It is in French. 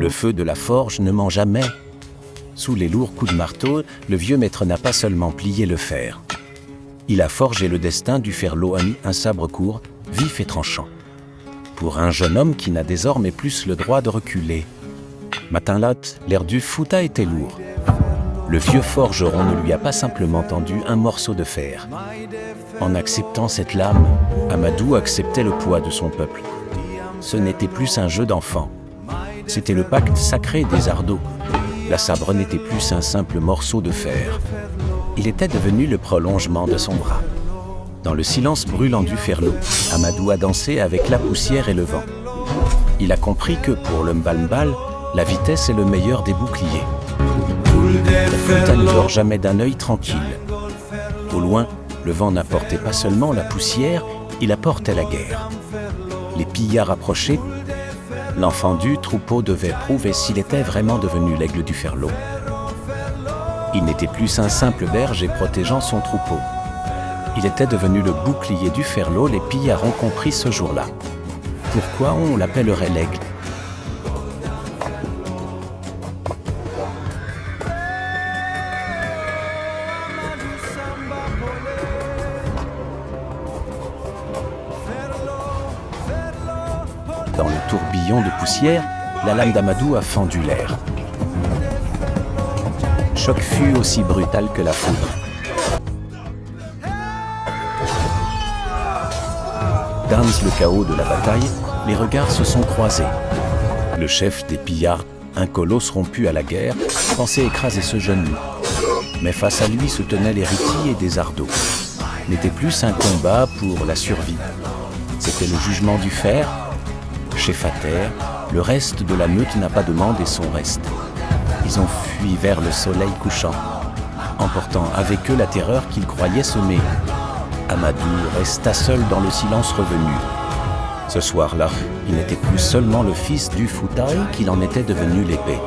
Le feu de la forge ne ment jamais. Sous les lourds coups de marteau, le vieux maître n'a pas seulement plié le fer. Il a forgé le destin du ferlo ami un sabre court, vif et tranchant. Pour un jeune homme qui n'a désormais plus le droit de reculer. Matin-lot, l'air du Fouta était lourd. Le vieux forgeron ne lui a pas simplement tendu un morceau de fer. En acceptant cette lame, Amadou acceptait le poids de son peuple. Ce n'était plus un jeu d'enfant. C'était le pacte sacré des Ardos. La sabre n'était plus un simple morceau de fer. Il était devenu le prolongement de son bras. Dans le silence brûlant du ferlo, Amadou a dansé avec la poussière et le vent. Il a compris que pour le Mbal-Mbal, la vitesse est le meilleur des boucliers. Le Fouta ne dort jamais d'un œil tranquille. Au loin, le vent n'apportait pas seulement la poussière, il apportait la guerre. Les pillards approchaient. L'enfant du troupeau devait prouver s'il était vraiment devenu l'aigle du ferlo. Il n'était plus un simple berger protégeant son troupeau. Il était devenu le bouclier du ferlo, les pillards ont compris ce jour-là. Pourquoi on l'appellerait l'aigle ? Dans le tourbillon de poussière, la lame d'Amadou a fendu l'air. Le choc fut aussi brutal que la foudre. Dans le chaos de la bataille, les regards se sont croisés. Le chef des pillards, un colosse rompu à la guerre, pensait écraser ce jeune loup. Mais face à lui se tenaient les Riti et des Ardos. N'était plus un combat pour la survie. C'était le jugement du fer. Chef à terre, le reste de la meute n'a pas demandé son reste. Ils ont fui vers le soleil couchant, emportant avec eux la terreur qu'ils croyaient semer. Amadou resta seul dans le silence revenu. Ce soir-là, il n'était plus seulement le fils du Fouta qu'il en était devenu l'épée.